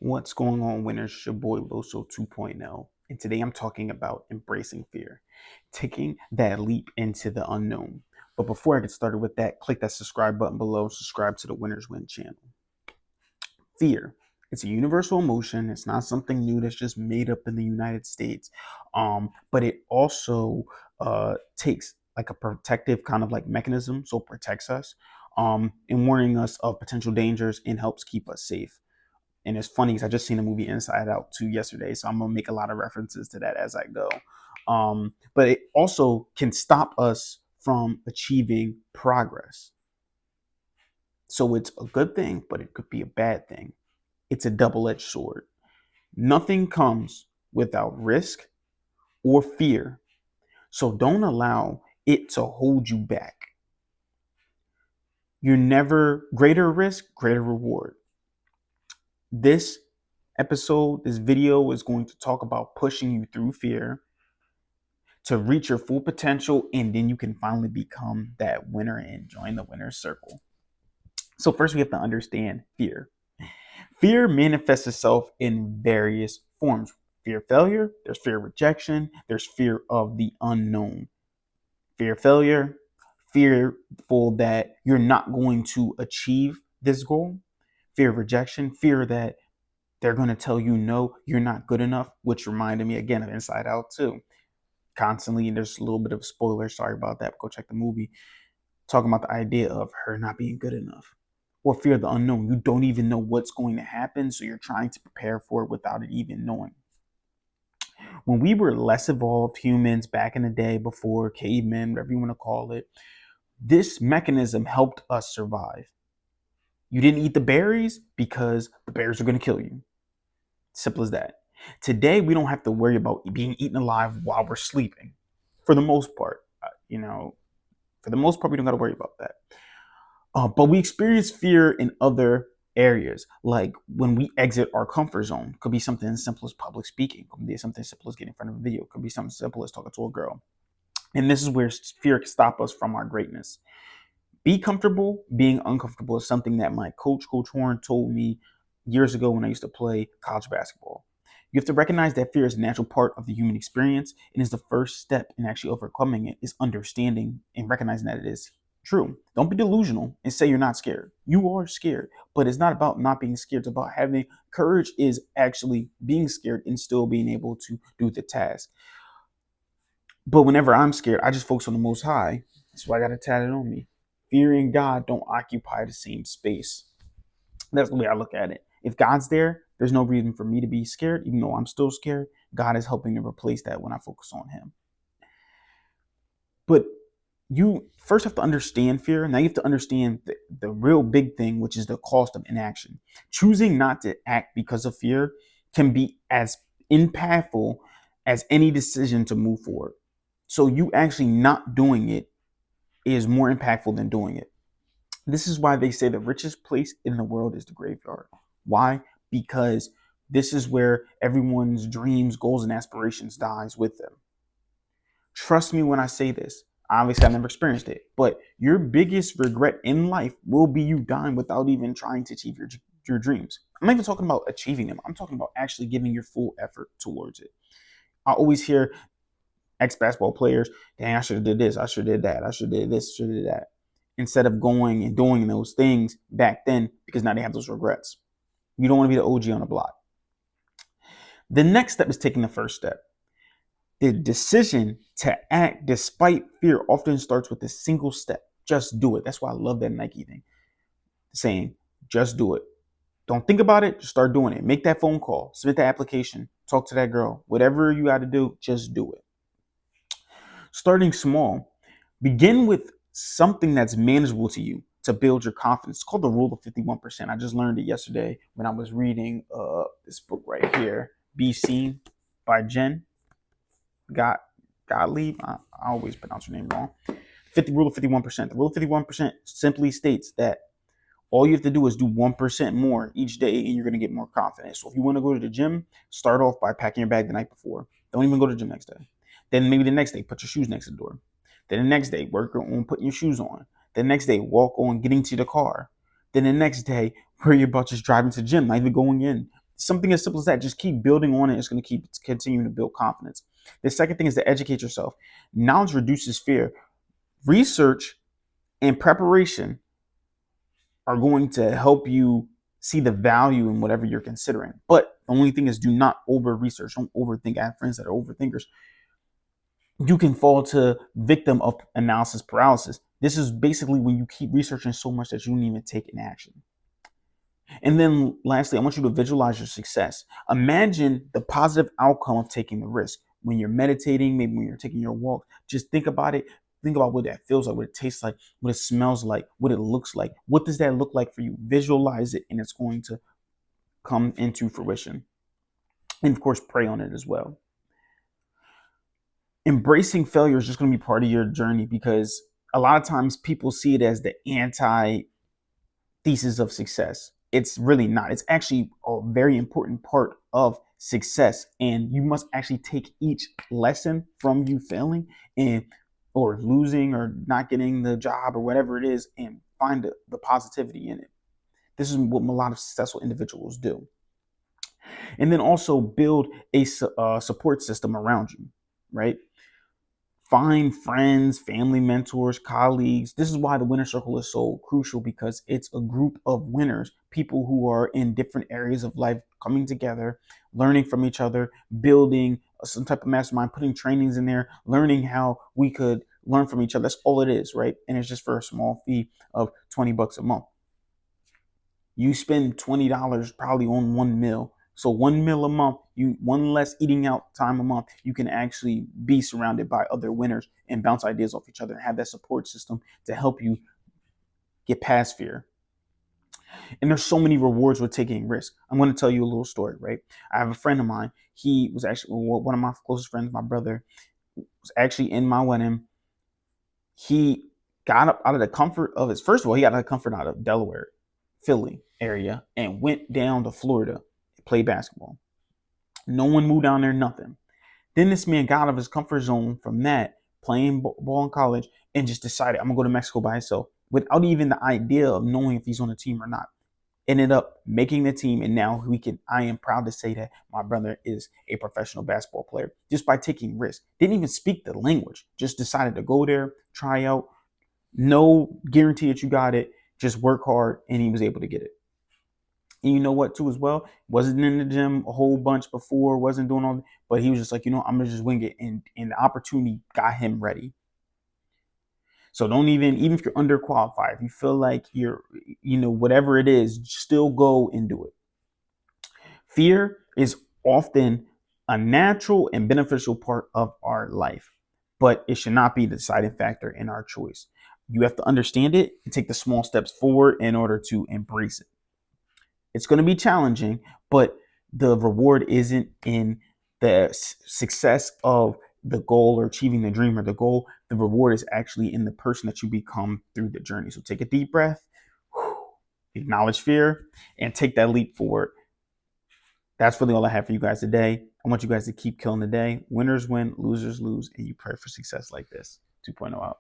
What's going on, winners? It's your boy Loso 2.0, and today I'm talking about embracing fear, taking that leap into the unknown. But before I get started with that, click that subscribe button below, subscribe to the Winners Win channel. Fear. It's a universal emotion. It's not something new that's just made up in the United States. But it also takes like a protective kind of like mechanism, so it protects us in warning us of potential dangers and helps keep us safe. And it's funny because I just seen the movie Inside Out 2 yesterday, so I'm gonna make a lot of references to that as I go. But it also can stop us from achieving progress. So it's a good thing, but it could be a bad thing. It's a double-edged sword. Nothing comes without risk or fear. So don't allow it to hold you back. You're never greater risk, greater reward. This this video is going to talk about pushing you through fear to reach your full potential, and then you can finally become that winner and join the winner's circle. So first we have to understand fear. Fear manifests itself in various forms. Fear of failure, there's fear of rejection, there's fear of the unknown. Fear of failure, fearful that you're not going to achieve this goal. Fear of rejection, fear that they're going to tell you no, you're not good enough, which reminded me again of Inside Out 2. Constantly, and there's a little bit of a spoiler, sorry about that, go check the movie, talking about the idea of her not being good enough. Or fear of the unknown. You don't even know what's going to happen, so you're trying to prepare for it without it even knowing. When we were less evolved humans back in the day, before cavemen, whatever you want to call it, this mechanism helped us survive. You didn't eat the berries because the berries are going to kill you. Simple as that. Today, we don't have to worry about being eaten alive while we're sleeping. For the most part, we don't got to worry about that. But we experience fear in other areas, like when we exit our comfort zone. Could be something as simple as public speaking. Could be something as simple as getting in front of a video. Could be something simple as talking to a girl. And this is where fear can stop us from our greatness. Be comfortable being uncomfortable is something that my coach, Coach Horne, told me years ago when I used to play college basketball. You have to recognize that fear is a natural part of the human experience, and is the first step in actually overcoming it is understanding and recognizing that it is true. Don't be delusional and say you're not scared. You are scared, but it's not about not being scared. It's about having courage is actually being scared and still being able to do the task. But whenever I'm scared, I just focus on the Most High. That's why I got it tatted on me. Fear and God don't occupy the same space. That's the way I look at it. If God's there, there's no reason for me to be scared, even though I'm still scared. God is helping to replace that when I focus on Him. But you first have to understand fear. Now you have to understand the real big thing, which is the cost of inaction. Choosing not to act because of fear can be as impactful as any decision to move forward. So you actually not doing it is more impactful than doing it. This is why they say the richest place in the world is the graveyard. Why? Because this is where everyone's dreams, goals, and aspirations dies with them. Trust me when I say this. Obviously, I've never experienced it, but your biggest regret in life will be you dying without even trying to achieve your dreams. I'm not even talking about achieving them. I'm talking about actually giving your full effort towards it. I always hear ex-basketball players, dang, I should have did this, I should have did that, I should have did this, should have did that. Instead of going and doing those things back then, because now they have those regrets. You don't want to be the OG on the block. The next step is taking the first step. The decision to act despite fear often starts with a single step. Just do it. That's why I love that Nike thing. Saying, just do it. Don't think about it. Just start doing it. Make that phone call. Submit that application. Talk to that girl. Whatever you got to do, just do it. Starting small. Begin with something that's manageable to you to build your confidence. It's called the rule of 51%. I just learned it yesterday when I was reading this book right here, Be Seen by Jen Gottlieb. I always pronounce her name wrong. Rule of 51%. The rule of 51% simply states that all you have to do is do 1% more each day and you're going to get more confidence. So if you want to go to the gym, start off by packing your bag the night before. Don't even go to the gym next day. Then maybe the next day, put your shoes next to the door. Then the next day, work on putting your shoes on. The next day, walk on getting to the car. Then the next day, worry about just driving to the gym, not even going in. something as simple as that. Just keep building on it. It's going to keep continuing to build confidence. The second thing is to educate yourself. Knowledge reduces fear. Research and preparation are going to help you see the value in whatever you're considering. But the only thing is, do not over research. Don't overthink. I have friends that are overthinkers. You can fall to victim of analysis paralysis. This is basically when you keep researching so much that you don't even take an action. And then lastly, I want you to visualize your success. Imagine the positive outcome of taking the risk. When you're meditating, maybe when you're taking your walk, just think about it. Think about what that feels like, what it tastes like, what it smells like, what it looks like. What does that look like for you? Visualize it, and it's going to come into fruition. And of course, pray on it as well. Embracing failure is just going to be part of your journey, because a lot of times people see it as the anti thesis of success. It's really not. It's actually a very important part of success, and you must actually take each lesson from you failing and or losing or not getting the job or whatever it is, and find the positivity in it. This is what a lot of successful individuals do. And then also build a support system around you, right? Find friends, family mentors, colleagues. This is why the winner circle is so crucial, because it's a group of winners, people who are in different areas of life coming together, learning from each other, building some type of mastermind, putting trainings in there, learning how we could learn from each other. That's all it is, right? And it's just for a small fee of $20 a month. You spend $20 probably on one meal. So one meal a month, one less eating out time a month, you can actually be surrounded by other winners and bounce ideas off each other and have that support system to help you get past fear. And there's so many rewards with taking risk. I'm going to tell you a little story, right? I have a friend of mine. He was actually one of my closest friends, my brother, was actually in my wedding. He got up out of the comfort of his, first of all, he got out of the comfort out of Delaware, Philly area, and went down to Florida to play basketball. No one moved down there, nothing. Then this man got out of his comfort zone from that, playing ball in college, and just decided, I'm going to go to Mexico by himself without even the idea of knowing if he's on the team or not. Ended up making the team, and now I am proud to say that my brother is a professional basketball player just by taking risks. Didn't even speak the language, just decided to go there, try out. No guarantee that you got it, just work hard, and he was able to get it. And you know what, too, as well? Wasn't in the gym a whole bunch before, wasn't doing all that, but he was just like, I'm going to just wing it. And the opportunity got him ready. So don't even if you're underqualified, if you feel like you're, whatever it is, still go and do it. Fear is often a natural and beneficial part of our life, but it should not be the deciding factor in our choice. You have to understand it and take the small steps forward in order to embrace it. It's going to be challenging, but the reward isn't in the success of the goal or achieving the dream or the goal. The reward is actually in the person that you become through the journey. So take a deep breath, acknowledge fear, and take that leap forward. That's really all I have for you guys today. I want you guys to keep killing the day. Winners win, losers lose, and you pray for success like this. 2.0 out.